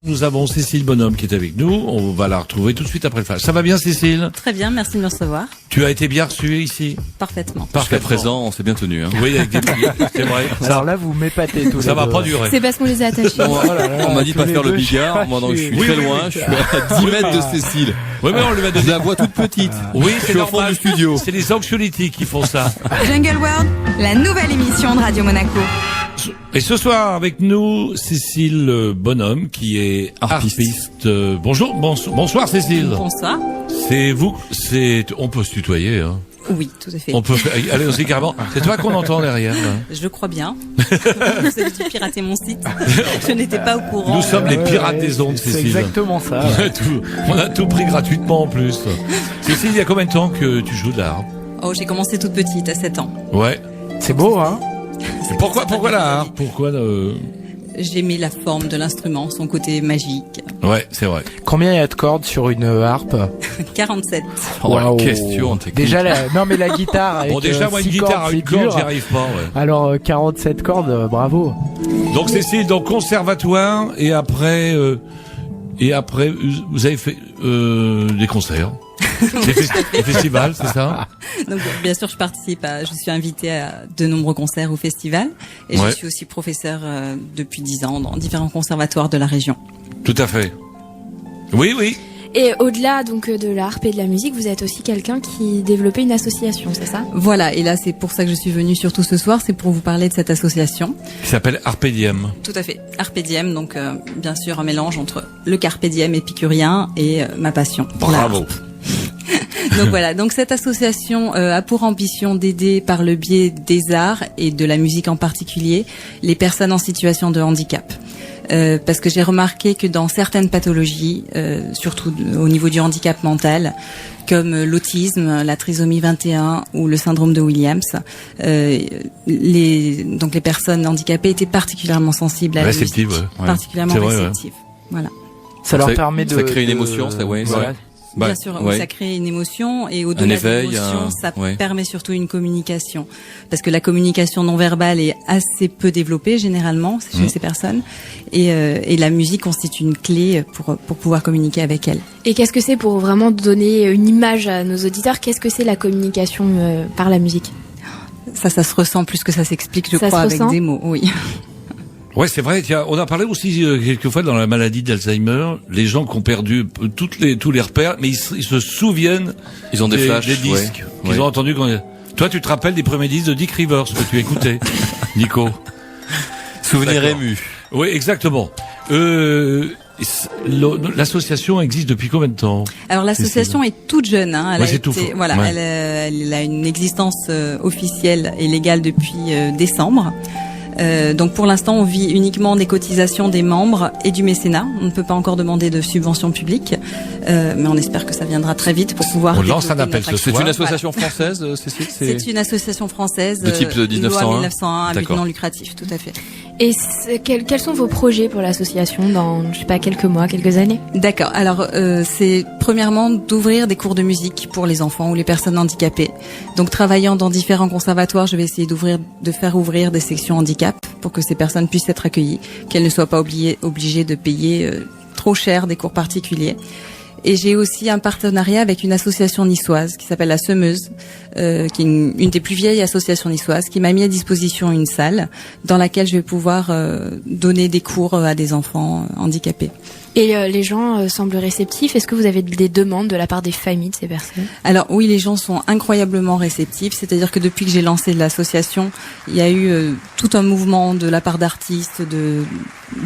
Nous avons Cécile Bonhomme qui est avec nous. On va la retrouver tout de suite après le flash. Ça va bien, Cécile? Très bien, merci de me recevoir. Tu as été bien reçue ici? Parfaitement. Jusqu'à présent, on s'est bien tenu. Hein. Oui, avec des c'est vrai. Alors là, vous m'épatez tous les Ça va deux. pas durer. C'est parce qu'on les a attachés. On m'a dit de pas faire le bigard. Moi, donc, je suis très loin. Je suis à 10 mètres de Cécile. Oui, mais on lui va Je donner. la vois toute petite. Oui, Je c'est suis au fond normal. du studio. C'est les anxiolytiques qui font ça. Jungle World, la nouvelle émission de Radio Monaco. Et ce soir, avec nous, Cécile Bonhomme, qui est harpiste. Bonjour, bonsoir Cécile. Bonsoir. C'est vous, on peut se tutoyer, hein. Oui, tout à fait. On peut aller aussi carrément. C'est toi qu'on entend derrière, là. Je le crois bien. Vous avez dû pirater mon site. Je n'étais pas au courant. Nous sommes les pirates des ondes, C'est Cécile. exactement ça. On a tout pris gratuitement en plus. Cécile, il y a combien de temps que tu joues de la harpe? Oh, j'ai commencé toute petite, à 7 ans. Ouais. C'est beau, hein? Et pourquoi la harpe? Pourquoi J'aimais la forme de l'instrument, son côté magique. Ouais, c'est vrai. Combien il y a de cordes sur une harpe? 47. Oh, la Waouh. question technique. Déjà, non mais la guitare avec Bon, déjà, moi, une 6 guitare cordes, à une c'est corde, dur. j'y arrive pas, ouais. Alors 47 cordes, bravo. Donc, Cécile, donc, conservatoire, et après, vous avez fait, des concerts. Des festivals, c'est ça? Donc, bien sûr, je suis invitée à de nombreux concerts ou festivals. Et Ouais. je suis aussi professeure depuis 10 ans dans différents conservatoires de la région. Tout à fait. Oui, oui. Et au-delà donc de la harpe et de la musique, vous êtes aussi quelqu'un qui développait une association, c'est ça? Voilà, et là c'est pour ça que je suis venue surtout ce soir, c'est pour vous parler de cette association. Qui s'appelle Arpe Diem. Tout à fait, Arpe Diem, donc bien sûr un mélange entre le Carpe Diem épicurien et ma passion. pour la Bravo. harpe. Donc voilà, donc cette association a pour ambition d'aider par le biais des arts et de la musique en particulier les personnes en situation de handicap. Parce que j'ai remarqué que dans certaines pathologies, surtout au niveau du handicap mental, comme l'autisme, la trisomie 21 ou le syndrome de Williams, les personnes handicapées étaient particulièrement sensibles à la musique, Réceptives, ouais. particulièrement C'est vrai, ouais. réceptives. Voilà. Ça leur permet de... Ça crée une émotion, ça, ouais. Voilà. Bah, Bien sûr, ouais. ça crée une émotion et au-delà de éveil, l'émotion, ça ouais. permet surtout une communication. Parce que la communication non verbale est assez peu développée généralement chez ces personnes et la musique constitue une clé pour pouvoir communiquer avec elles. Et qu'est-ce que c'est pour vraiment donner une image à nos auditeurs? Qu'est-ce que c'est la communication par la musique? Ça se ressent plus que ça s'explique, je Ça crois, se avec ressent des mots. Oui. Ouais, c'est vrai. Tiens, on a parlé aussi quelquefois dans la maladie d'Alzheimer, les gens qui ont perdu tous les repères, mais ils se souviennent. Ils ont des flashs, des disques qu'ils ouais. ont entendus. Toi, tu te rappelles des premiers disques de Dick Rivers que tu écoutais, Nico? Souvenir D'accord. ému. Oui, exactement. L'association existe depuis combien de temps? Alors l'association est toute jeune. Hein. Elle Ouais, a c'est tout été, faux. voilà, Ouais. elle a une existence officielle et légale depuis décembre. Donc pour l'instant, on vit uniquement des cotisations des membres et du mécénat. On ne peut pas encore demander de subventions publiques, mais on espère que ça viendra très vite pour pouvoir. On lance un développer appel notre ce action. soir. C'est une association française, Cécile? C'est une association française De type loi 1901. 1901 à but D'accord. non lucratif, tout à fait. Et quels sont vos projets pour l'association dans, je sais pas, quelques mois, quelques années? D'accord. Alors, c'est premièrement d'ouvrir des cours de musique pour les enfants ou les personnes handicapées. Donc, travaillant dans différents conservatoires, je vais essayer de faire ouvrir des sections handicap pour que ces personnes puissent être accueillies, qu'elles ne soient pas obligées de payer trop cher des cours particuliers. Et j'ai aussi un partenariat avec une association niçoise qui s'appelle la Semeuse, qui est une des plus vieilles associations niçoises, qui m'a mis à disposition une salle dans laquelle je vais pouvoir donner des cours à des enfants handicapés. Et les gens semblent réceptifs. Est-ce que vous avez des demandes de la part des familles de ces personnes? Alors oui, les gens sont incroyablement réceptifs. C'est-à-dire que depuis que j'ai lancé l'association, il y a eu tout un mouvement de la part d'artistes,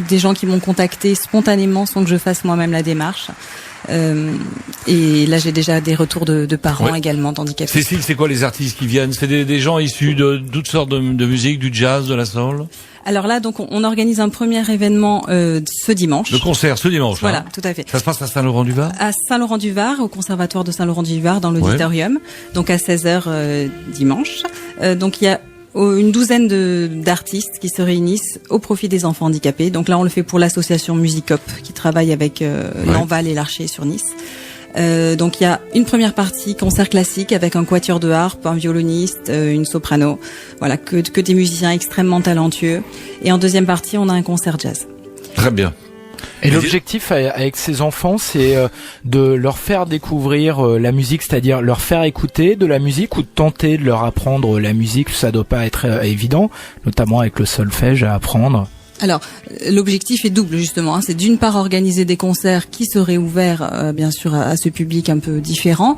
des gens qui m'ont contacté spontanément sans que je fasse moi-même la démarche. Et là, j'ai déjà des retours de parents également d'handicapés. Cécile, c'est quoi les artistes qui viennent? C'est des gens issus de toutes sortes de musique, du jazz, de la soul? Alors là, donc, on organise un premier événement ce dimanche. Le concert ce dimanche. Voilà, hein. tout à fait. Ça se passe à Saint-Laurent-du-Var? À Saint-Laurent-du-Var, au conservatoire de Saint-Laurent-du-Var, dans l'auditorium. Donc à 16h dimanche. Donc il y a une douzaine d'artistes qui se réunissent au profit des enfants handicapés. Donc là, on le fait pour l'association Musicop qui travaille avec l'Enval et l'Archer sur Nice. Donc il y a une première partie concert classique avec un quatuor de harpe, un violoniste, une soprano, voilà, que des musiciens extrêmement talentueux. Et en deuxième partie, on a un concert jazz. Très bien. Et l'objectif avec ces enfants, c'est de leur faire découvrir la musique, c'est-à-dire leur faire écouter de la musique ou de tenter de leur apprendre la musique. Ça doit pas être évident, notamment avec le solfège à apprendre. Alors, l'objectif est double justement. C'est d'une part organiser des concerts qui seraient ouverts, bien sûr, à ce public un peu différent,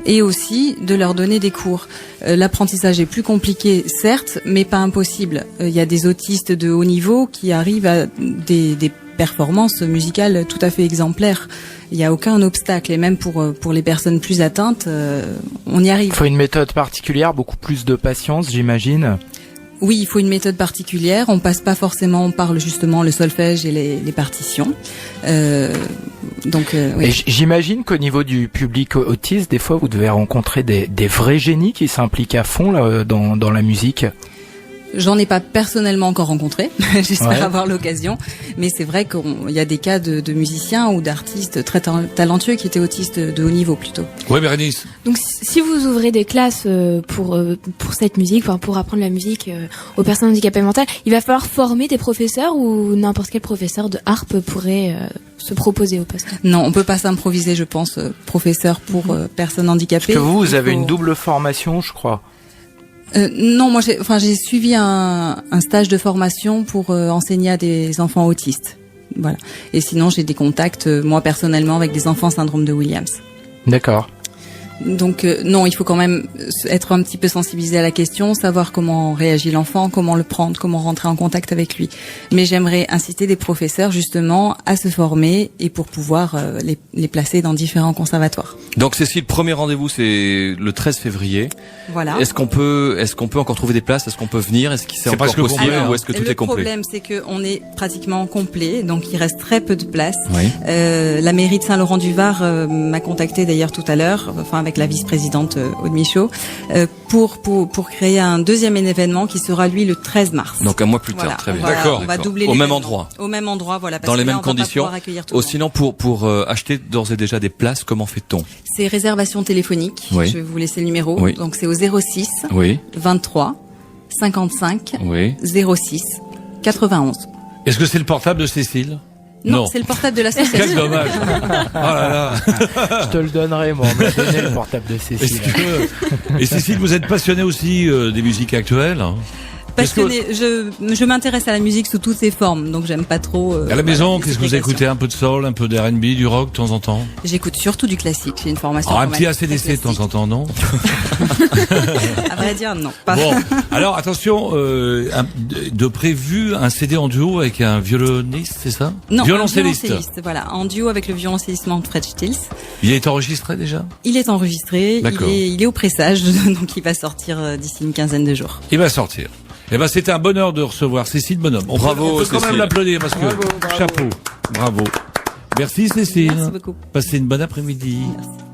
et aussi de leur donner des cours. L'apprentissage est plus compliqué, certes, mais pas impossible. Il y a des autistes de haut niveau qui arrivent à des performances musicales tout à fait exemplaires. Il n'y a aucun obstacle, et même pour les personnes plus atteintes, on y arrive. Il faut une méthode particulière, beaucoup plus de patience, j'imagine. Oui, il faut une méthode particulière. On passe pas forcément par justement le solfège et les partitions. Oui. Et j'imagine qu'au niveau du public autiste, des fois, vous devez rencontrer des vrais génies qui s'impliquent à fond là, dans la musique. J'en ai pas personnellement encore rencontré, j'espère avoir l'occasion, mais c'est vrai qu'il y a des cas de musiciens ou d'artistes très talentueux qui étaient autistes de haut niveau plutôt. Ouais, Bérénice. Donc si vous ouvrez des classes pour cette musique, pour apprendre la musique aux personnes handicapées mentales, il va falloir former des professeurs ou n'importe quel professeur de harpe pourrait se proposer au poste? Non, on peut pas s'improviser, je pense, professeur pour personnes handicapées. Parce que vous avez une double formation, je crois. Non, moi j'ai suivi un stage de formation pour enseigner à des enfants autistes. Voilà. Et sinon, j'ai des contacts moi personnellement avec des enfants syndrome de Williams. D'accord. Donc non, il faut quand même être un petit peu sensibilisé à la question, savoir comment réagit l'enfant, comment le prendre, comment rentrer en contact avec lui. Mais j'aimerais inciter des professeurs justement à se former et pour pouvoir les placer dans différents conservatoires. Donc Cécile, premier rendez-vous c'est le 13 février. Voilà. Est-ce qu'on peut encore trouver des places? Est-ce qu'on peut venir? Est-ce que c'est encore possible ou est-ce que tout est complet? Le problème c'est que on est pratiquement complet, donc il reste très peu de place. Oui. La mairie de Saint-Laurent-du-Var m'a contacté d'ailleurs tout à l'heure, avec la vice-présidente Aude Michaud, pour créer un deuxième événement qui sera lui le 13 mars. Donc un mois plus tard, Voilà, très bien. D'accord. On va doubler au même l'événement. endroit. Au même endroit, voilà. Parce Dans les que là, mêmes on va pas conditions. pouvoir accueillir tout le monde. Sinon pour acheter d'ores et déjà des places, comment fait-on? C'est réservation téléphonique. Oui. Je vais vous laisser le numéro. Oui. Donc c'est au 06 Oui. 23 55 Oui. 06 91. Est-ce que c'est le portable de Cécile? Non, c'est le portable de Quel l'association. dommage. Oh là là. Je te le donnerai, moi. On m'a donné le portable de Est-ce Cécile. que... Et Cécile, vous êtes passionnée aussi des musiques actuelles, hein? Passionnée. Je m'intéresse à la musique sous toutes ses formes, donc j'aime pas trop. À la maison, qu'est-ce que vous l'explication. écoutez? Un peu de soul, un peu d'R&B, du rock de temps en temps? J'écoute surtout du classique. J'ai une formation. Un quand petit même AC/DC très de temps en temps, non? À vrai dire, non. Pas. Bon, alors attention, de prévu un CD en duo avec un violoniste, c'est ça? Non, Violoncelliste. un violoncelliste, voilà, en duo avec le violoncelliste Manfred Stills. Il est enregistré déjà? Il est enregistré, D'accord. il est au pressage, donc il va sortir d'ici une quinzaine de jours. Il va sortir. Eh ben, c'était un bonheur de recevoir Cécile Bonhomme. Bravo, on peut quand Cécile. même l'applaudir parce que Bravo. chapeau. Bravo. Merci Cécile. Merci beaucoup. Passez une bonne après-midi. Merci.